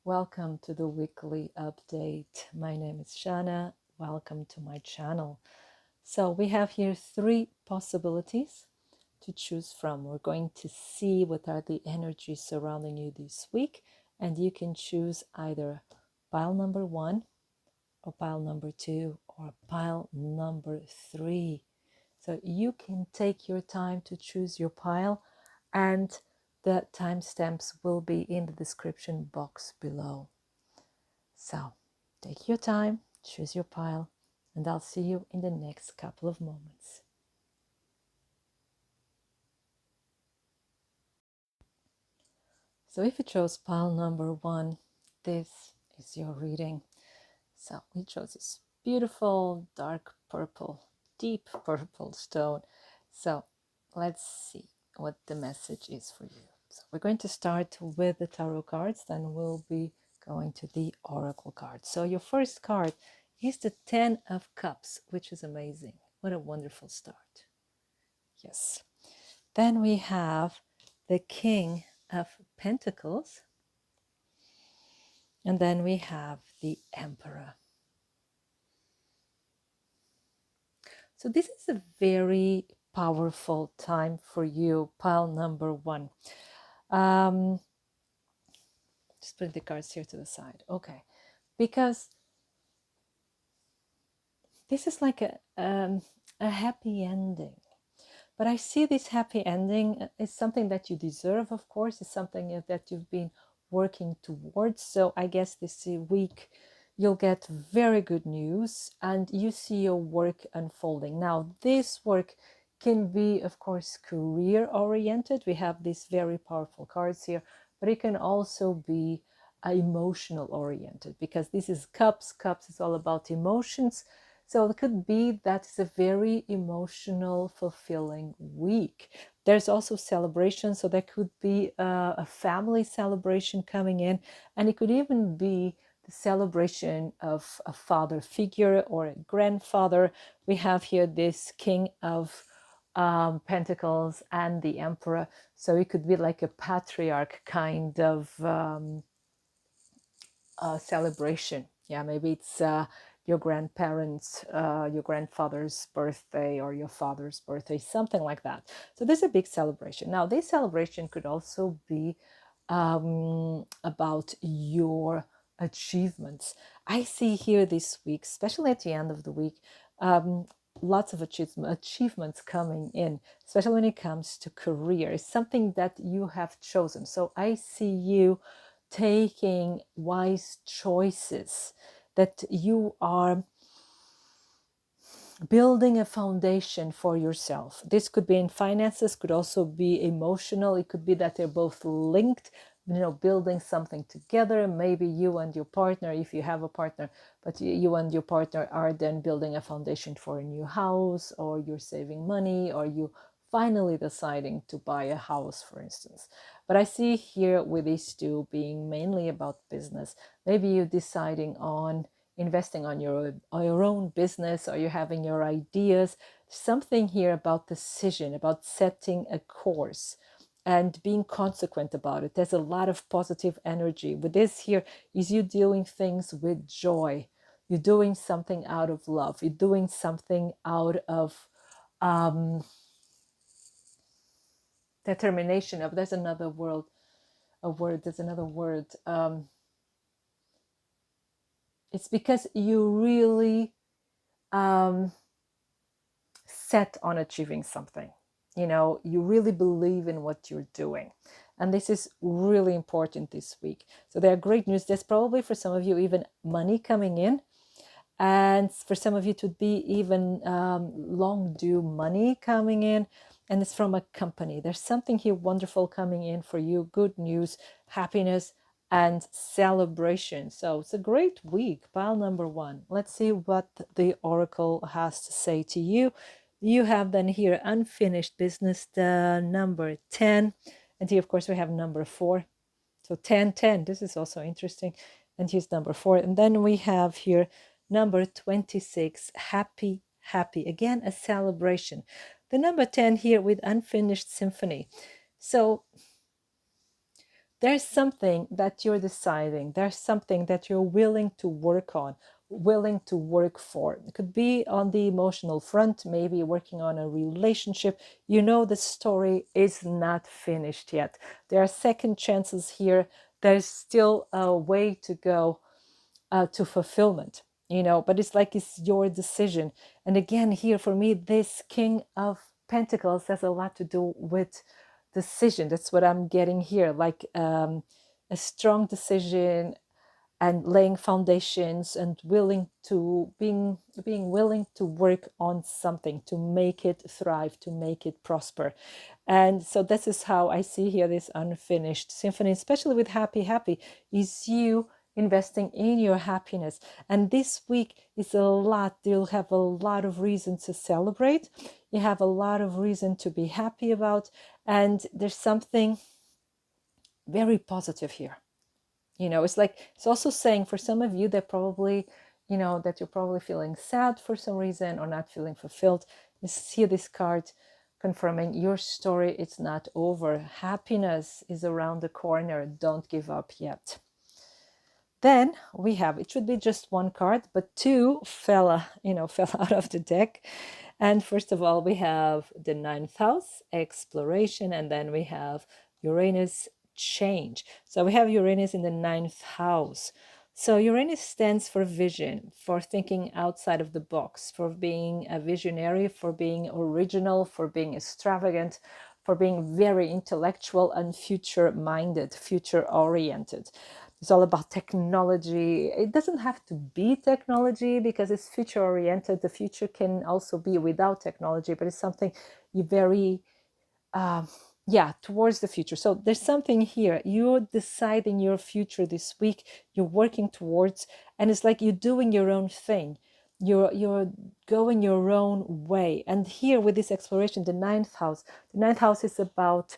Welcome to the weekly update. My name is Shannah. Welcome to my channel. So we have here 3 possibilities to choose from. We're going to see what are the energies surrounding you this week, and you can choose either pile number 1 or pile number 2 or pile number 3. So you can take your time to choose your pile, and the timestamps will be in the description box below. So take your time, choose your pile, and I'll see you in the next couple of moments. So if you chose pile number 1, this is your reading. So we chose this beautiful dark purple, deep purple stone. So let's see what the message is for you. So we're going to start with the tarot cards, then we'll be going to the oracle cards. So your first card is the 10 of Cups, which is amazing. What a wonderful start. Yes. Then we have the King of Pentacles. And then we have the Emperor. So this is a very powerful time for you, pile number 1. Just put the cards here to the side. Okay. Because this is like a happy ending. But I see this happy ending is something that you deserve, of course. It's something that you've been working towards. So I guess this week you'll get very good news and you see your work unfolding. Now, this work can be, of course, career oriented. We have these very powerful cards here, but it can also be emotional oriented, because this is Cups. Cups is all about emotions. So it could be that it's a very emotional, fulfilling week. There's also celebration. So there could be a family celebration coming in, and it could even be the celebration of a father figure or a grandfather. We have here this King of Pentacles and the Emperor. So it could be like a patriarch kind of celebration. Yeah, maybe it's your grandparents, your grandfather's birthday or your father's birthday, something like that. So there's a big celebration. Now, this celebration could also be about your achievements. I see here this week, especially at the end of the week, lots of achievements coming in, especially when it comes to career. It's something that you have chosen. So I see you taking wise choices, that you are building a foundation for yourself. This could be in finances, could also be emotional. It could be that they're both linked, building something together. Maybe you and your partner, if you have a partner, but you and your partner are then building a foundation for a new house, or you're saving money, or you finally deciding to buy a house, for instance. But I see here with these two being mainly about business. Maybe you're deciding on investing on your own business, or you're having your ideas. Something here about decision, about setting a course and being consequent about it. There's a lot of positive energy. With this here is you doing things with joy. You're doing something out of love. You're doing something out of determination. Of there's another word. There's another word. It's because you really set on achieving something. You really believe in what you're doing. And this is really important this week. So there are great news. There's probably for some of you even money coming in. And for some of you, it would be even long due money coming in. And it's from a company. There's something here wonderful coming in for you. Good news, happiness, and celebration. So it's a great week. Pile number 1. Let's see what the oracle has to say to you. You have then here unfinished business, the number 10. And here, of course, we have number 4. So 10, 10. This is also interesting. And here's number 4. And then we have here number 26, happy, happy. Again, a celebration. The number 10 here with unfinished symphony. So there's something that you're deciding, there's something that you're willing to work on, willing to work for. It could be on the emotional front, maybe working on a relationship. You know, the story is not finished yet. There are second chances here. There's still a way to go to fulfillment, you know, but it's like it's your decision. And again, here for me, this King of Pentacles has a lot to do with decision. That's what I'm getting here, like a strong decision and laying foundations and willing to being willing to work on something to make it thrive, to make it prosper. And so this is how I see here this unfinished symphony, especially with happy is you investing in your happiness. And this week is a lot, you'll have a lot of reason to celebrate, you have a lot of reason to be happy about, and there's something very positive here. You know, it's like, it's also saying for some of you that probably, you know, that you're probably feeling sad for some reason or not feeling fulfilled. You see this card confirming your story, it's not over. Happiness is around the corner. Don't give up yet. Then we have, it should be just one card, but two fell out of the deck. And first of all, we have the ninth house, exploration, and then we have Uranus, change. So we have Uranus in the ninth house. So Uranus stands for vision, for thinking outside of the box, for being a visionary, for being original, for being extravagant, for being very intellectual and future-minded, future-oriented. It's all about technology. It doesn't have to be technology because it's future oriented. The future can also be without technology, but it's something you very, towards the future. So there's something here. You're deciding your future this week. You're working towards, and it's like you're doing your own thing. You're going your own way. And here with this exploration, the ninth house is about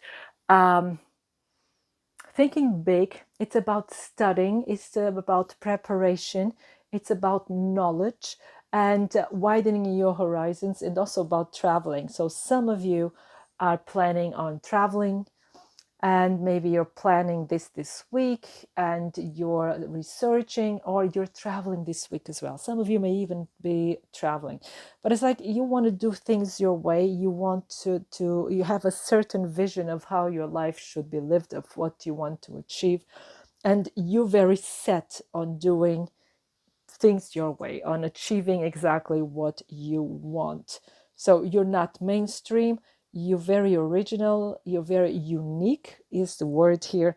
thinking big. It's about studying, it's about preparation, it's about knowledge and widening your horizons, and also about traveling. So some of you are planning on traveling, and maybe you're planning this week and you're researching, or you're traveling this week as well. Some of you may even be traveling, but it's like you want to do things your way. You want to you have a certain vision of how your life should be lived, of what you want to achieve, and you're very set on doing things your way, on achieving exactly what you want. So you're not mainstream, you're very original, you're very unique is the word here.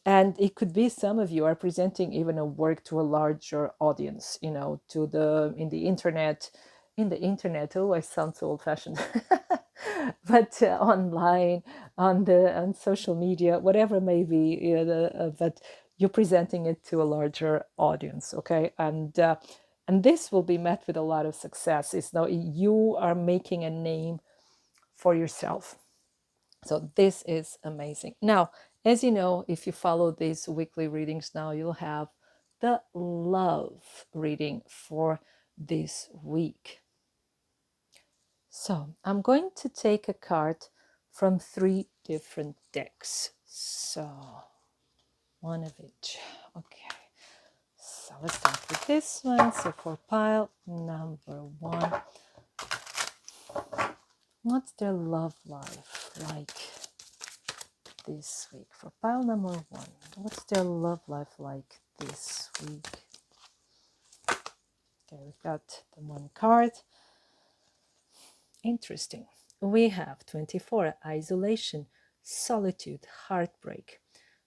And it could be some of you are presenting even a work to a larger audience, you know, to the in the internet. Oh, I sound so old-fashioned. But online, on social media, whatever it may be, you know, but you're presenting it to a larger audience, okay? And this will be met with a lot of success. It's now you are making a name for yourself. So this is amazing. Now, as you know, if you follow these weekly readings now, you'll have the love reading for this week. So I'm going to take a card from 3 different decks. So one of each. Okay. So let's start with this one. So for pile number 1, what's their love life like this week? For pile number 1, what's their love life like this week? Okay, we've got the one card. Interesting. We have 24, isolation, solitude, heartbreak.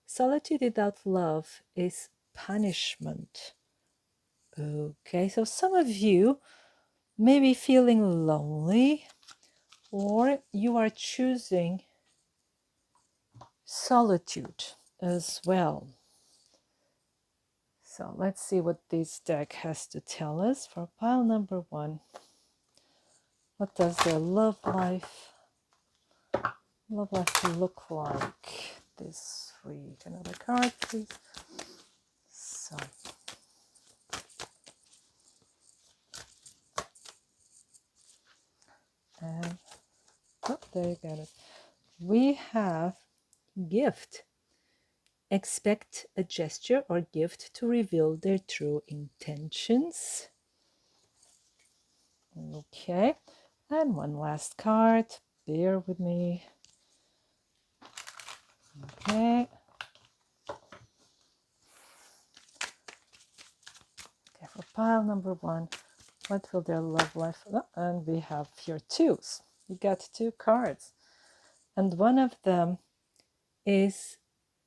Solitude without love is punishment. Okay, so some of you may be feeling lonely, or you are choosing solitude as well. So let's see what this deck has to tell us for pile number 1. What does their love life look like this week? Another card, please. So and oh, there you got it. We have gift. expect a gesture or gift to reveal their true intentions. Okay, and one last card. Bear with me. Okay. Okay, for pile number one, what will their love life? And we have here twos. You got two cards, and one of them is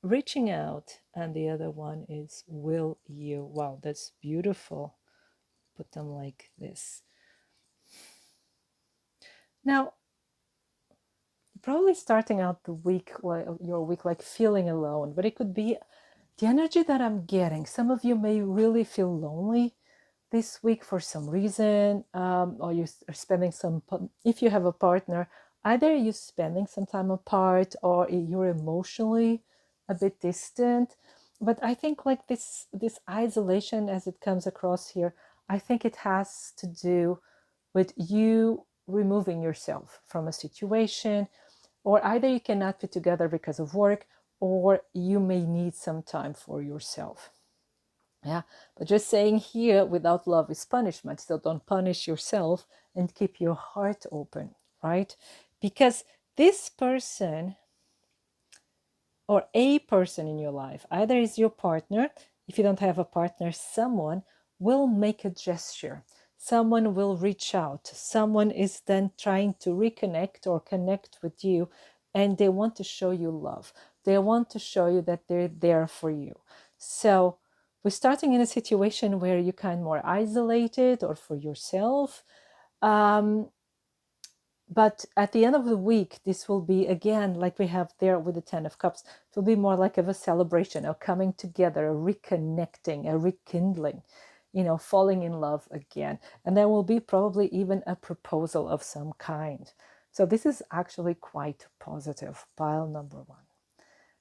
reaching out, and the other one is will you. Wow, that's beautiful. Put them like this. Now, probably starting out the week, like your week, like feeling alone, but it could be the energy that I'm getting. Some of you may really feel lonely this week for some reason, or you are spending some, if you have a partner, either you're spending some time apart or you're emotionally a bit distant. But I think like this isolation as it comes across here, I think it has to do with you removing yourself from a situation, or either you cannot be together because of work, or you may need some time for yourself. Yeah, but just saying here, without love is punishment. So don't punish yourself and keep your heart open, right? Because this person or a person in your life, either is your partner, if you don't have a partner, someone will make a gesture. Someone will reach out. Someone is then trying to reconnect or connect with you, and they want to show you love. They want to show you that they're there for you. So we're starting in a situation where you're kind of more isolated or for yourself. But at the end of the week, this will be, again, like we have there with the 10 of Cups, it will be more like of a celebration, a coming together, a reconnecting, a rekindling, falling in love again. And there will be probably even a proposal of some kind. So this is actually quite positive, pile number one.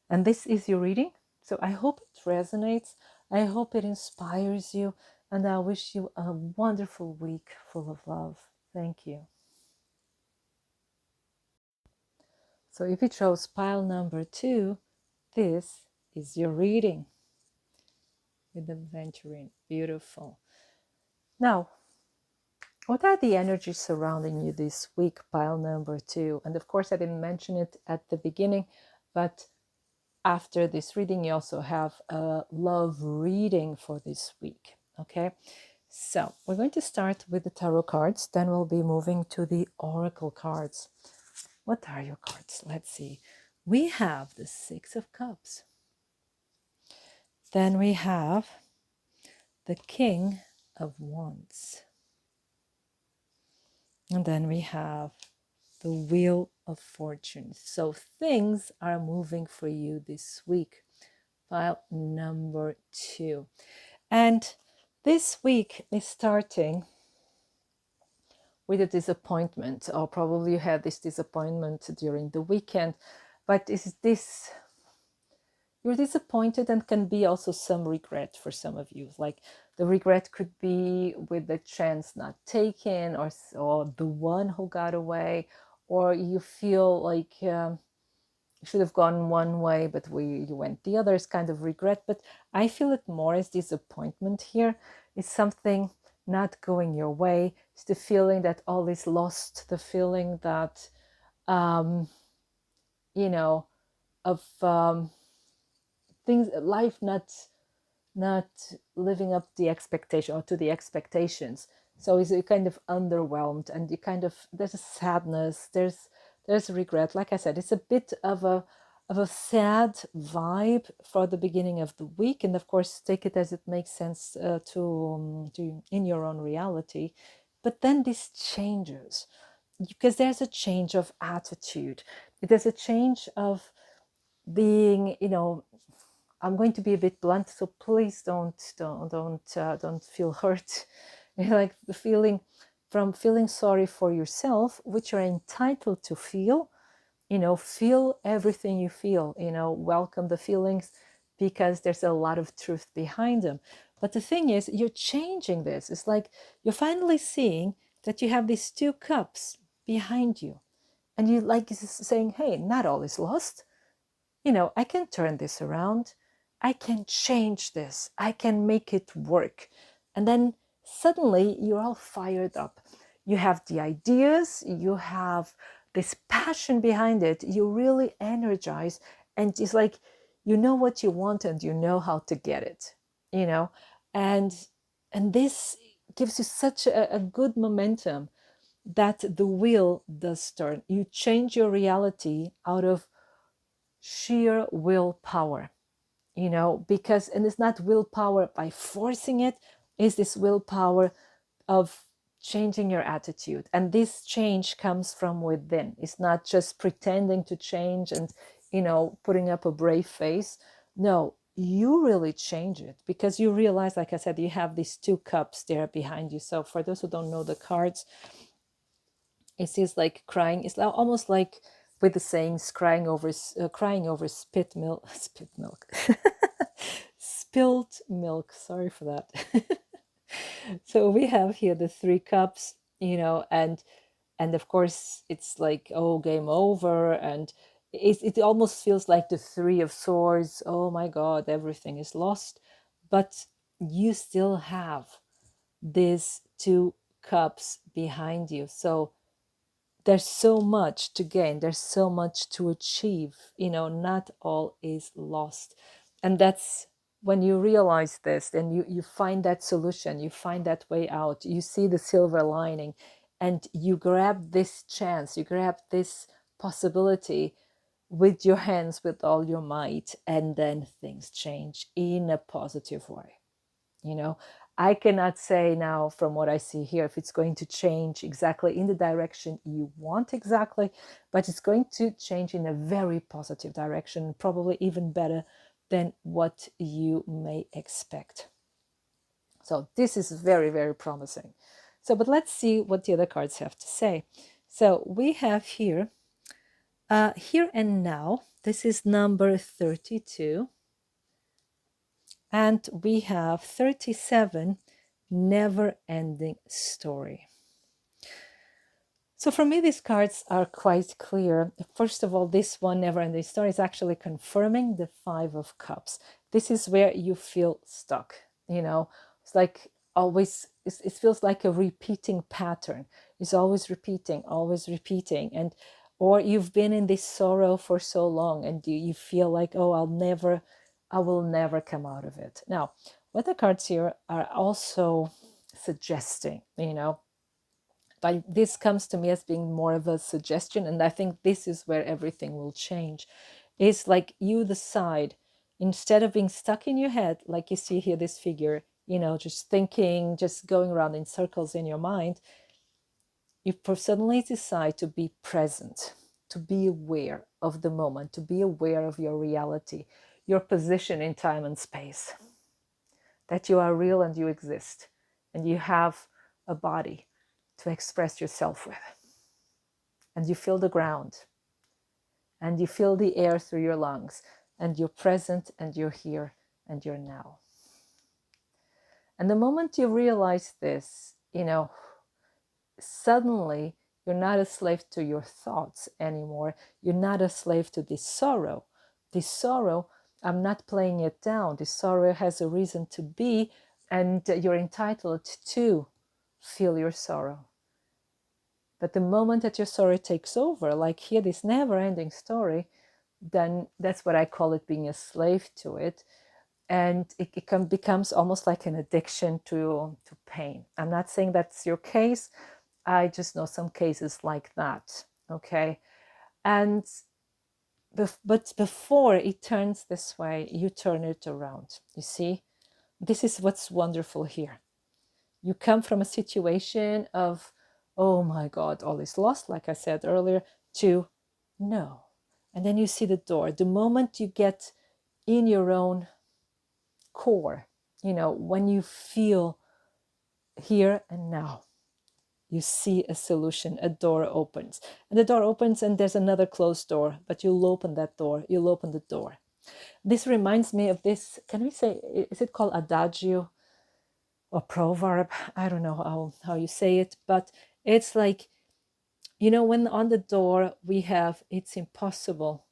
And this is your reading. So I hope it resonates. I hope it inspires you. And I wish you a wonderful week full of love. Thank you. So if you chose pile number two, this is your reading with the Venturing. Beautiful. Now, what are the energies surrounding you this week, pile number two? And of course, I didn't mention it at the beginning, but after this reading, you also have a love reading for this week. Okay, so we're going to start with the tarot cards, then we'll be moving to the oracle cards. What are your cards? Let's see. We have the Six of Cups. Then we have the King of Wands. And then we have the Wheel of Fortune. So things are moving for you this week. Pile number two. And this week is starting with a disappointment, or probably you had this disappointment during the weekend, but is this, you're disappointed, and can be also some regret for some of you. Like the regret could be with the chance not taken, or the one who got away, or you feel like you should have gone one way, but you went the other. Is kind of regret, but I feel it more as disappointment here. It's something not going your way. It's the feeling that all is lost, the feeling that of things, life not living up the expectation or to the expectations. So is it kind of underwhelmed, and you kind of, there's a sadness, there's regret. Like I said, it's a bit of a sad vibe for the beginning of the week, and of course take it as it makes sense to in your own reality. But then this changes, because there's a change of attitude. There's a change of being, I'm going to be a bit blunt, so please don't feel hurt. Like the feeling, from feeling sorry for yourself, which you're entitled to feel. Feel everything you feel. Welcome the feelings, because there's a lot of truth behind them. But the thing is, you're changing this. It's like you're finally seeing that you have these two cups behind you, and you like saying, "Hey, not all is lost. I can turn this around. I can change this, I can make it work. And then suddenly you're all fired up. You have the ideas, you have this passion behind it, you really energize, and it's like you know what you want and you know how to get it, you know. And this gives you such a good momentum that the wheel does turn. You change your reality out of sheer willpower, you know, because, and it's not willpower by forcing it, it's this willpower of changing your attitude. And this change comes from within. It's not just pretending to change and, you know, putting up a brave face. No, you really change it because you realize, like I said, you have these two cups there behind you. So for those who don't know the cards, it says like crying. It's almost like with the sayings, crying over spit milk, spit milk, spilt milk. Sorry for that. So we have here the three cups, you know, and of course it's like, oh, game over, and it almost feels like the three of swords. Oh my God, everything is lost, but you still have these two cups behind you. So there's so much to gain, there's so much to achieve, you know, not all is lost. And that's when you realize this, then you find that solution, you find that way out, you see the silver lining, and you grab this chance, you grab this possibility with your hands, with all your might, and then things change in a positive way. You know, I cannot say now from what I see here if it's going to change exactly in the direction you want exactly, but it's going to change in a very positive direction, probably even better than what you may expect. So this is very, very promising. So, but let's see what the other cards have to say. So we have here, here and now. This is number 32. And we have 37, never ending story. So for me, these cards are quite clear. First of all, this one, never ending story, is actually confirming the Five of Cups. This is where you feel stuck, you know, it's like always, it feels like a repeating pattern. It's always repeating, and or you've been in this sorrow for so long and you feel like, oh, I will never come out of it. Now, what the cards here are also suggesting, you know, but this comes to me as being more of a suggestion, and I think this is where everything will change. It's like you decide, instead of being stuck in your head, like you see here, this figure, you know, just thinking, just going around in circles in your mind, you suddenly decide to be present, to be aware of the moment, to be aware of your reality, your position in time and space, that you are real and you exist, and you have a body to express yourself with. And you feel the ground, and you feel the air through your lungs, and you're present, and you're here, and you're now. And the moment you realize this, you know, suddenly you're not a slave to your thoughts anymore. You're not a slave to this sorrow. This sorrow, I'm not playing it down. This sorrow has a reason to be, and you're entitled to feel your sorrow. But the moment that your sorrow takes over, like here, this never-ending story, then that's what I call it, being a slave to it. And it becomes almost like an addiction to pain. I'm not saying that's your case. I just know some cases like that, okay? And but before it turns this way, you turn it around. You see, this is what's wonderful here. You come from a situation of, oh my God, all is lost, like I said earlier, to no. And then you see the door. The moment you get in your own core, you know, when you feel here and now, you see a solution, a door opens. And the door opens and there's another closed door, but you'll open that door, you'll open the door. This reminds me of this, can we say, is it called adagio or proverb? I don't know how you say it, but it's like, you know, when on the door we have, it's impossible.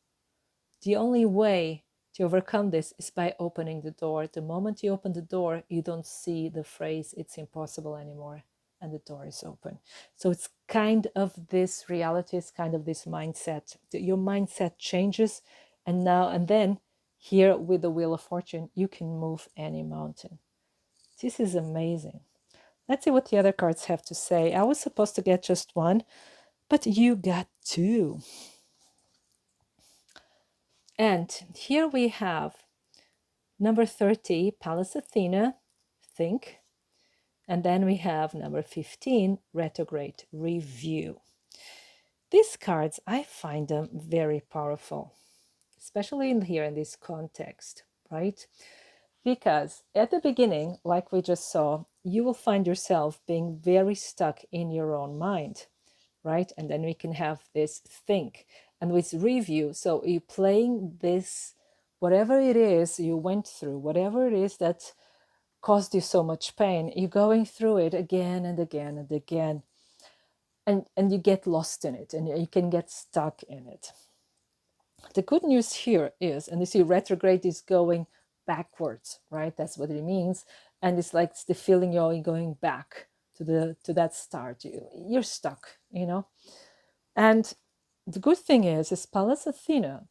The only way to overcome this is by opening the door. The moment you open the door, you don't see the phrase, it's impossible anymore, and the door is open. So it's kind of this reality, it's kind of this mindset. Your mindset changes, and now and then, here with the Wheel of Fortune, you can move any mountain. This is amazing. Let's see what the other cards have to say. I was supposed to get just one, but you got two. And here we have number 30, Pallas Athena, think. And then we have number 15, Retrograde, review. These cards, I find them very powerful, especially here in this context, right? Because at the beginning, like we just saw, you will find yourself being very stuck in your own mind, right? And then we can have this think. And with review, so you're playing this, whatever it is you went through, whatever it is that caused you so much pain, you're going through it again and again and again. And you get lost in it, and you can get stuck in it. The good news here is, and you see retrograde is going backwards, right? That's what it means. And it's like it's the feeling you're going back to that start. You're stuck, you know. And the good thing is Pallas Athena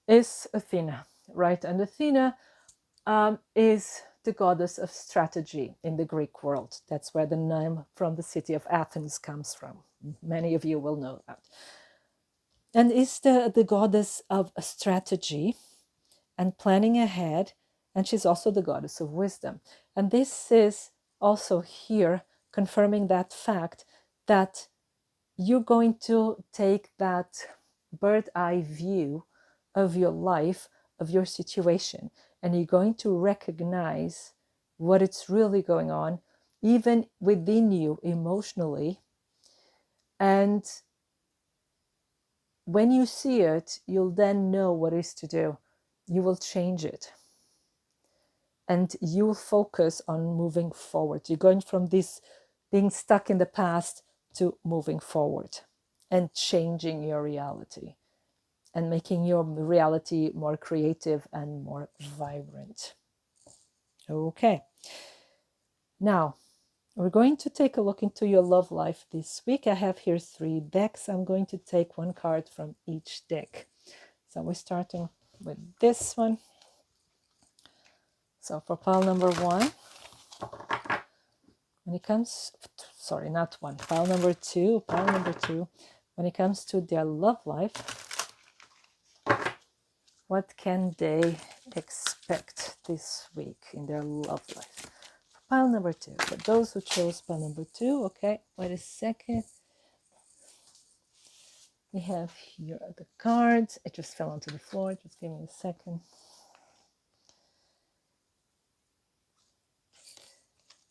is Athena, right? And Athena is the goddess of strategy in the Greek world. That's where the name from the city of Athens comes from. Many of you will know that. And is the goddess of strategy and planning ahead. And she's also the goddess of wisdom. And this is also here confirming that fact that you're going to take that bird's eye view of your life, of your situation, and you're going to recognize what it's really going on, even within you emotionally. And when you see it, you'll then know what is to do. You will change it. And you will focus on moving forward. You're going from this being stuck in the past to moving forward and changing your reality and making your reality more creative and more vibrant. Okay. Now, we're going to take a look into your love life this week. I have here 3 decks. I'm going to take 1 card from each deck. So we're starting with this one. So for pile number 1, when it comes, sorry, not 1, pile number 2, when it comes to their love life, what can they expect this week in their love life? Pile number 2, for those who chose pile number 2, okay, wait a second. We have here the cards. It just fell onto the floor, just give me a second.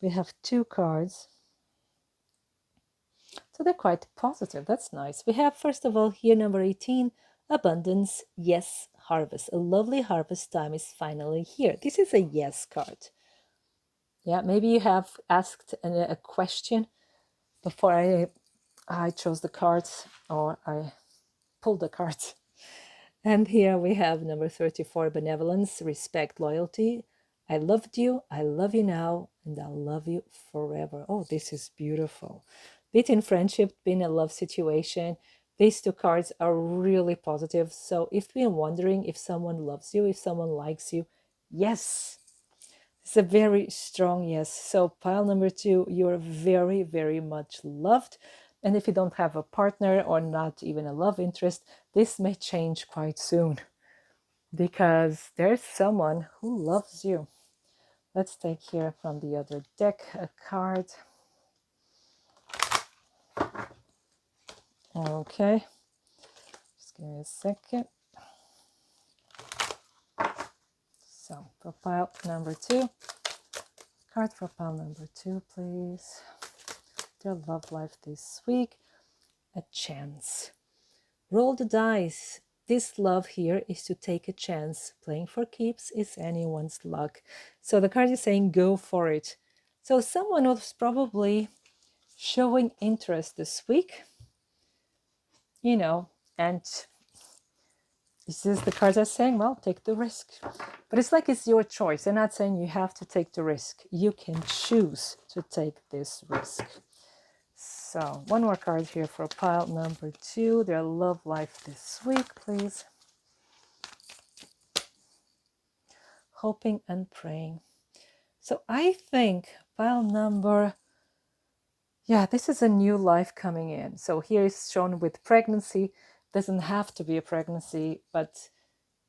We have 2 cards. So they're quite positive. That's nice. We have, first of all, here number 18, abundance, yes, harvest. A lovely harvest time is finally here. This is a yes card. Yeah, maybe you have asked a question before I chose the cards, or I pulled the cards. And here we have number 34, benevolence, respect, loyalty. I loved you, I love you now, and I'll love you forever. Oh, this is beautiful. Be it in friendship, be in a love situation, these 2 cards are really positive. So if you're wondering if someone loves you, if someone likes you, yes, it's a very strong yes. So pile number 2, you're very, very much loved. And if you don't have a partner or not even a love interest, this may change quite soon, because there's someone who loves you. Let's take here from the other deck a card. Okay, just give me a second. So for pile number 2, card for pile number 2, please. Their love life this week, a chance. Roll the dice. This love here is to take a chance. Playing for keeps is anyone's luck. So the card is saying go for it. So someone was probably showing interest this week, you know, and This is the cards are saying, well, take the risk. But it's like it's your choice. They're not saying you have to take the risk. You can choose to take this risk. So one more card here for pile number 2. Their love life this week, please. Hoping and praying. So I think pile number, yeah, this is a new life coming in. So here is shown with pregnancy. Doesn't have to be a pregnancy, but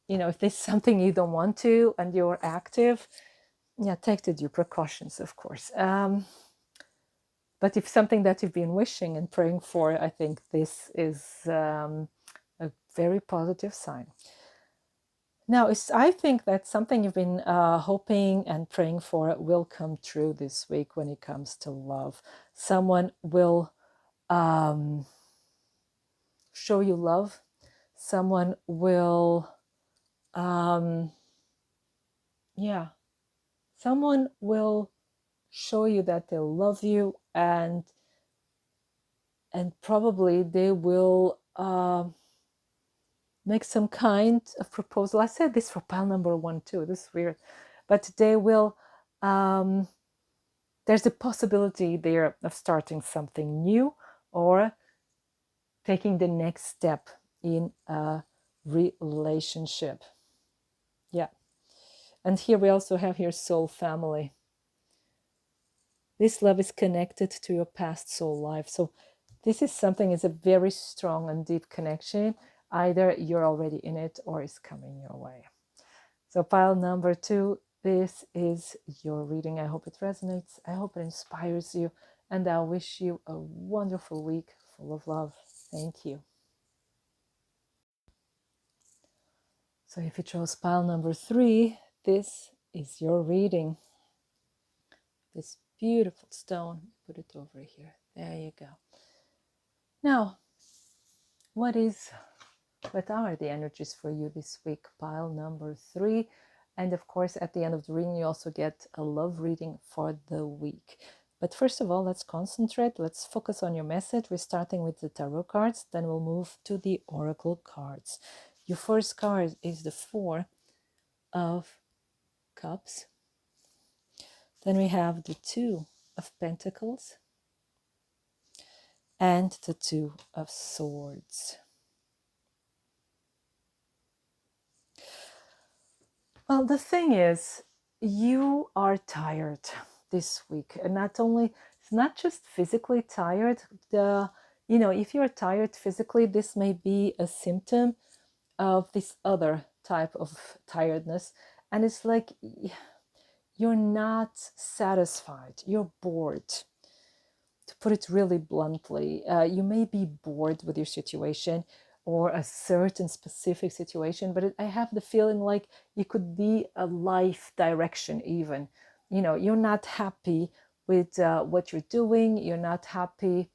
you know, if there's something you don't want to and you're active, yeah, take the due precautions, of course. But if something that you've been wishing and praying for, I think this is a very positive sign. Now, I think that something you've been hoping and praying for will come true this week when it comes to love. Someone will show you love. Someone will, someone will show you that they love you, and probably they will make some kind of proposal. I said this for pile number 1 too. This is weird, but they will. There's a possibility there of starting something new or taking the next step in a relationship. Yeah, and here we also have here soul family. This love is connected to your past soul life. So this is something, is a very strong and deep connection. Either you're already in it or it's coming your way. So pile number 2, this is your reading. I hope it resonates. I hope it inspires you. And I wish you a wonderful week full of love. Thank you. So if you chose pile number 3, this is your reading. This beautiful stone. Put it over here. There you go. Now, what are the energies for you this week? Pile number 3. And of course, at the end of the reading, you also get a love reading for the week. But first of all, let's concentrate. Let's focus on your message. We're starting with the tarot cards. Then we'll move to the oracle cards. Your first card is the 4 of Cups. Then we have the 2 of Pentacles and the 2 of Swords. Well, the thing is, you are tired this week, and it's not just physically tired. If you're tired physically, this may be a symptom of this other type of tiredness, and it's like you're not satisfied, you're bored. To put it really bluntly, you may be bored with your situation or a certain specific situation, but I have the feeling like it could be a life direction even. You're not happy with what you're doing, you're not happy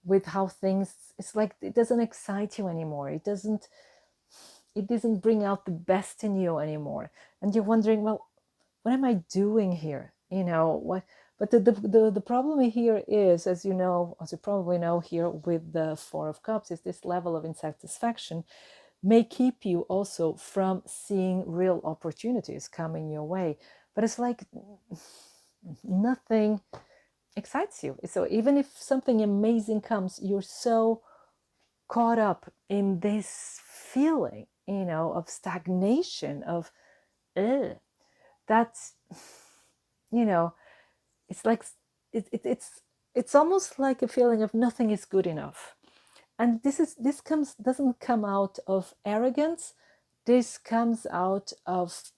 with how things, it's like it doesn't excite you anymore, it doesn't bring out the best in you anymore, and you're wondering, well, what am I doing here? But the problem here is, as you probably know here with the 4 of Cups, is this level of insatisfaction may keep you also from seeing real opportunities coming your way. But it's like nothing excites you. So even if something amazing comes, you're so caught up in this feeling, of stagnation, of that's, it's like it's almost like a feeling of nothing is good enough. And doesn't come out of arrogance. This comes out of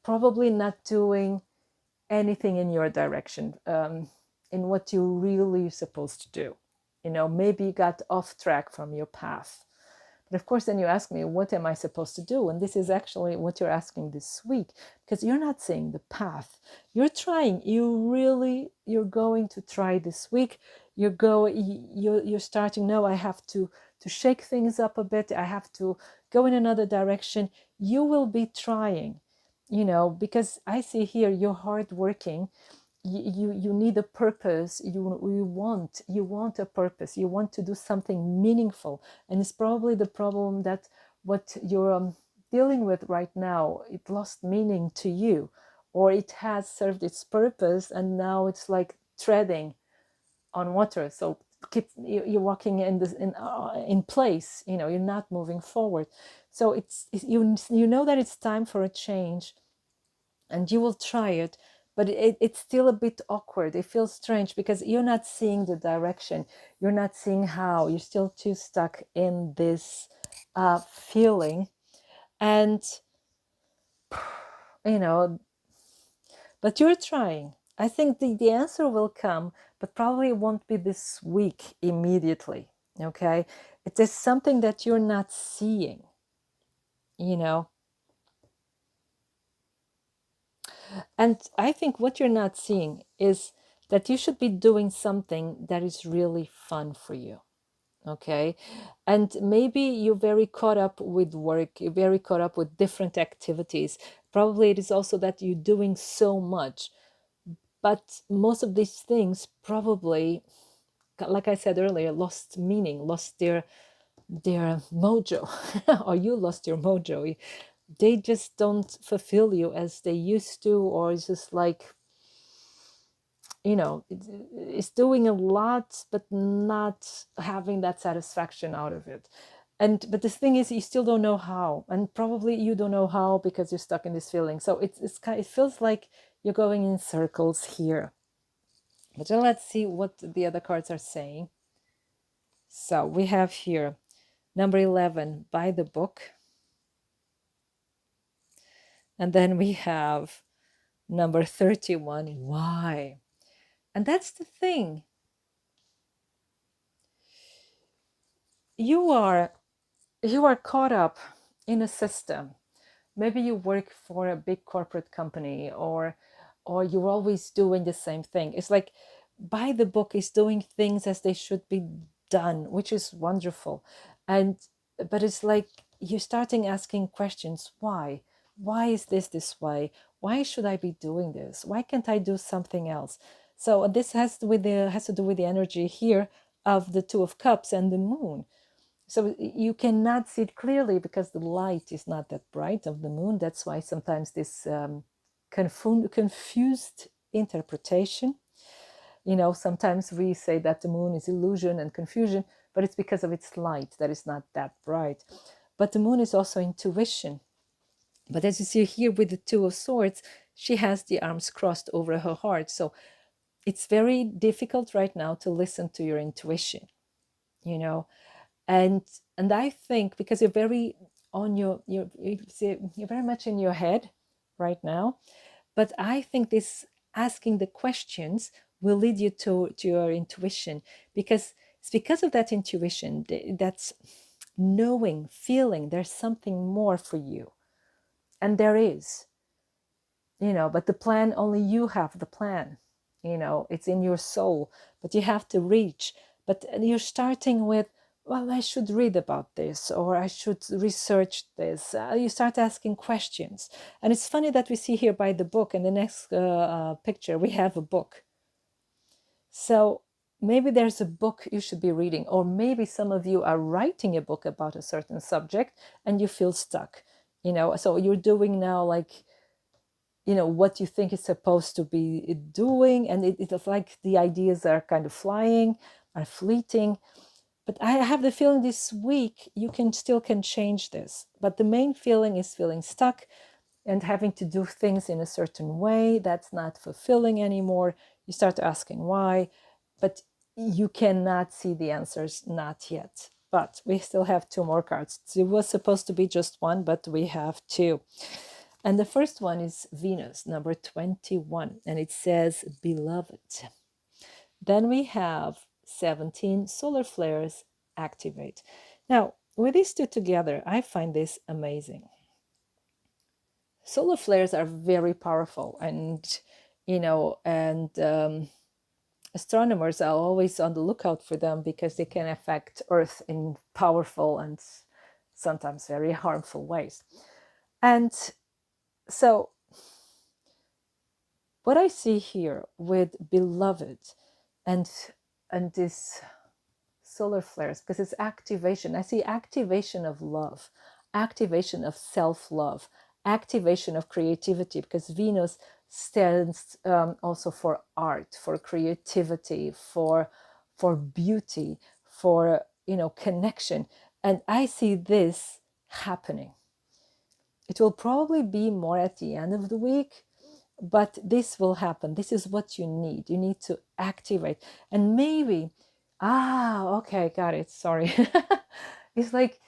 probably not doing anything in your direction, in what you're really supposed to do. Maybe you got off track from your path. But of course, then you ask me, what am I supposed to do? And this is actually what you're asking this week, because you're not seeing the path. You're trying. You're going to try this week. You're starting. No, I have to shake things up a bit. I have to go in another direction. You will be trying, because I see here you're hardworking, you need a purpose. You want a purpose. You want to do something meaningful, and it's probably the problem that what you're dealing with right now, it lost meaning to you, or it has served its purpose and now it's like treading on water. So you're walking in place. You're not moving forward. So you know that it's time for a change, and you will try it, but it's still a bit awkward. It feels strange because you're not seeing the direction. You're not seeing how. You're still too stuck in this feeling. And, you know, but you're trying. I think the answer will come, but probably it won't be this week immediately. Okay. It is something that you're not seeing, you know. And I think what you're not seeing is that you should be doing something that is really fun for you. Okay. And maybe you're very caught up with work, you're very caught up with different activities. Probably it is also that you're doing so much. But most of these things probably, like I said earlier, lost meaning, lost their mojo, or you lost your mojo. They just don't fulfill you as they used to, or it's just like, it's doing a lot but not having that satisfaction out of it. But the thing is, you still don't know how, and probably you don't know how because you're stuck in this feeling. So it feels like you're going in circles here. But then let's see what the other cards are saying. So we have here number 11, buy the book. And then we have number 31, why? And that's the thing. You are caught up in a system. Maybe you work for a big corporate company, or you're always doing the same thing. It's like buy the book is doing things as they should be done, which is wonderful. But it's like you're starting asking questions. Why is this way? Why should I be doing this? Why can't I do something else? So this has to do with the energy here of the Two of Cups and the Moon. So you cannot see it clearly because the light is not that bright of the moon. That's why sometimes this confused interpretation. Sometimes we say that the moon is illusion and confusion, but it's because of its light that is not that bright. But the moon is also intuition. But as you see here with the Two of Swords, she has the arms crossed over her heart. So it's very difficult right now to listen to your intuition, and I think because you're very on you're very much in your head right now. But I think this asking the questions will lead you to your intuition, because it's because of that intuition, that's knowing, feeling there's something more for you. And there is, but the plan, only you have the plan. It's in your soul, but you have to reach. But you're starting with, well, I should read about this, or I should research this. You start asking questions. And it's funny that we see here by the book, in the next picture, we have a book. So maybe there's a book you should be reading, or maybe some of you are writing a book about a certain subject and you feel stuck, so you're doing now like, what you think is supposed to be doing, and it's like the ideas are kind of flying, are fleeting. But I have the feeling this week you can change this. But the main feeling is feeling stuck and having to do things in a certain way that's not fulfilling anymore. You start asking why, but you cannot see the answers, not yet. But we still have two more cards. It was supposed to be just one, but we have two. And the first one is Venus, number 21, and it says, beloved. Then we have 17, solar flares activate. Now, with these two together, I find this amazing. Solar flares are very powerful, and astronomers are always on the lookout for them because they can affect Earth in powerful and sometimes very harmful ways. And so what I see here with beloved and this solar flares, because it's activation. I see activation of love, activation of self-love, activation of creativity, because Venus stands also for art, for creativity, for beauty, for connection. And I see this happening. It will probably be more at the end of the week, but this will happen. This is what you need. You need to activate. And maybe, okay, got it. Sorry. It's like,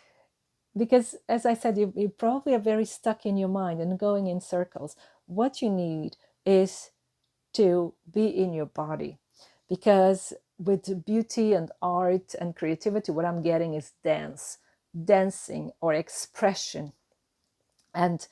because as I said, you probably are very stuck in your mind and going in circles. What you need is to be in your body, because with beauty and art and creativity, what I'm getting is dancing or expression, and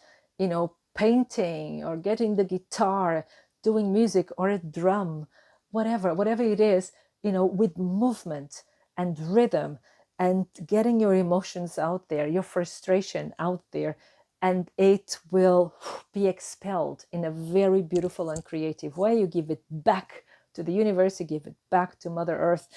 painting or getting the guitar, doing music or a drum, whatever it is, with movement and rhythm, and getting your emotions out there, your frustration out there, and it will be expelled in a very beautiful and creative way. You give it back to the universe, you give it back to Mother Earth,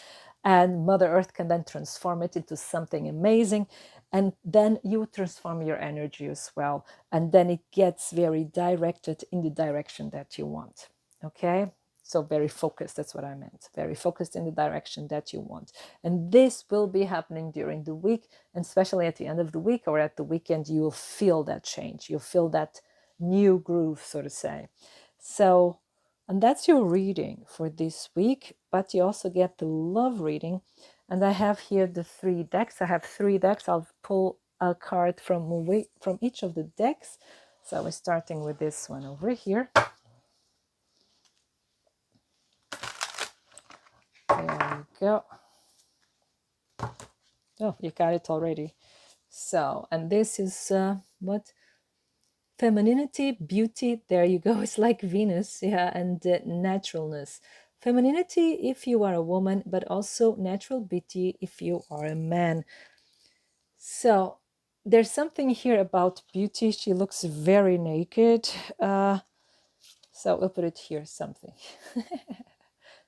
and Mother Earth can then transform it into something amazing. And then you transform your energy as well. And then it gets very directed in the direction that you want. Okay? So very focused, that's what I meant. Very focused in the direction that you want. And this will be happening during the week, and especially at the end of the week or at the weekend, you will feel that change. You'll feel that new groove, so to say. So, and that's your reading for this week, but you also get the love reading. And I have here the 3 decks. I have 3 decks. I'll pull a card from each of the decks. So we're starting with this one over here. There we go. Oh, you got it already. So, and this is what? Femininity, beauty. There you go. It's like Venus, yeah, and naturalness. Femininity if you are a woman, but also natural beauty if you are a man. So there's something here about beauty. She looks very naked. So we'll put it here, something.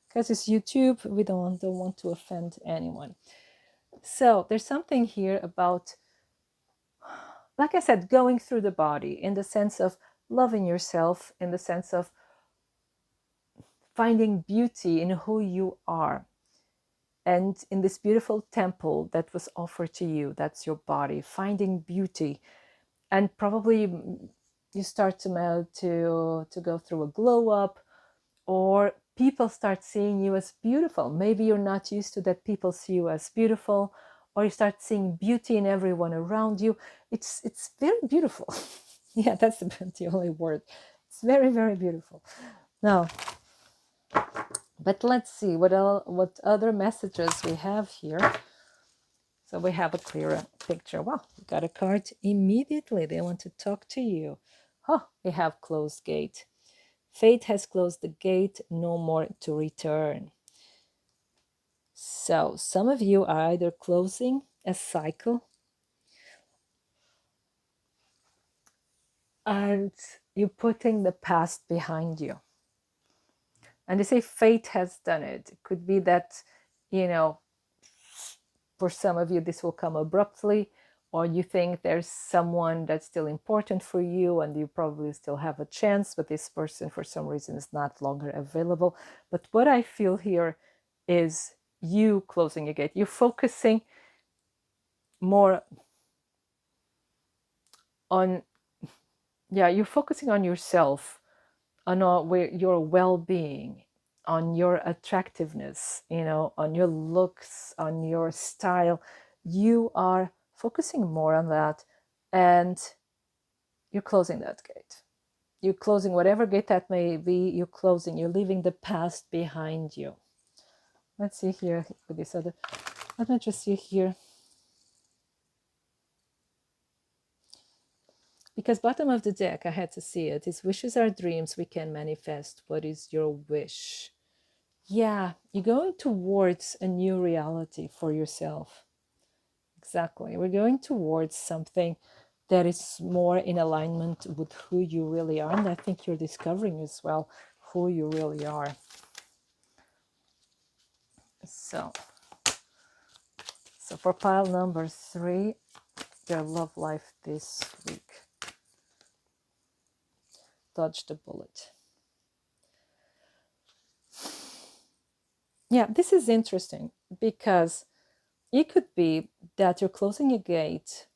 Because it's YouTube, we don't want to offend anyone. So there's something here about, like I said, going through the body in the sense of loving yourself, in the sense of finding beauty in who you are. And in this beautiful temple that was offered to you, that's your body, finding beauty. And probably you start to go through a glow up, or people start seeing you as beautiful. Maybe you're not used to that people see you as beautiful, or you start seeing beauty in everyone around you. It's very beautiful. Yeah, that's the only word. It's very, very beautiful. Now, but let's see what other messages we have here. So we have a clearer picture. Wow, we got a card immediately. They want to talk to you. Oh, we have closed gate. Fate has closed the gate, no more to return. So some of you are either closing a cycle, and you're putting the past behind you. And they say fate has done it. It could be that, for some of you, this will come abruptly, or you think there's someone that's still important for you and you probably still have a chance, but this person for some reason is not longer available. But what I feel here is you closing a gate. You're focusing more on, you're focusing on yourself, on your well-being, on your attractiveness, on your looks, on your style. You are focusing more on that, and you're closing that gate. You're closing whatever gate that may be. You're closing. You're leaving the past behind you. Let's see here with this other. Let me just see here. Because bottom of the deck, I had to see it. Is wishes are dreams we can manifest. What is your wish? Yeah, you're going towards a new reality for yourself. Exactly. We're going towards something that is more in alignment with who you really are. And I think you're discovering as well who you really are. So for pile number 3, your love life this week. Dodge the bullet. Yeah, this is interesting because it could be that you're closing a gate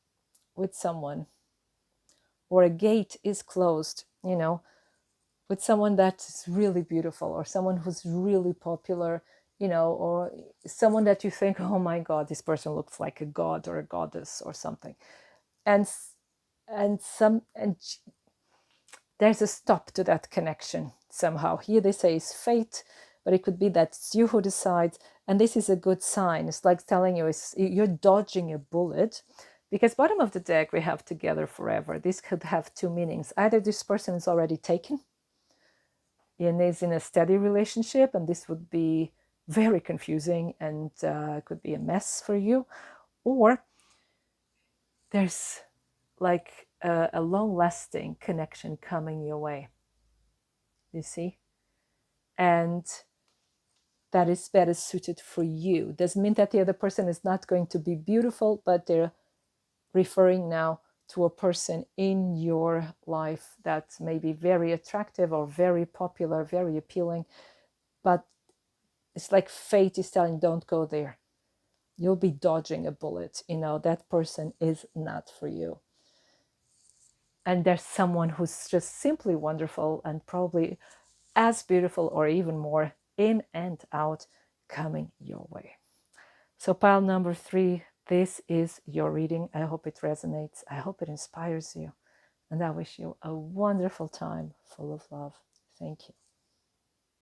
with someone, or a gate is closed, with someone that's really beautiful, or someone who's really popular, or someone that you think, oh my God, this person looks like a god or a goddess or something. And there's a stop to that connection somehow. Here they say it's fate, but it could be that it's you who decides. And this is a good sign. It's like telling you you're dodging a bullet, because bottom of the deck we have together forever. This could have 2 meanings. Either this person is already taken and is in a steady relationship, and this would be very confusing and could be a mess for you, or there's like a long-lasting connection coming your way, you see, and that is better suited for you. Doesn't mean that the other person is not going to be beautiful, but they're referring now to a person in your life that may be very attractive or very popular, very appealing, but it's like fate is telling, don't go there. You'll be dodging a bullet. That person is not for you. And there's someone who's just simply wonderful and probably as beautiful or even more in and out coming your way. So pile number 3, this is your reading. I hope it resonates. I hope it inspires you. And I wish you a wonderful time full of love. Thank you.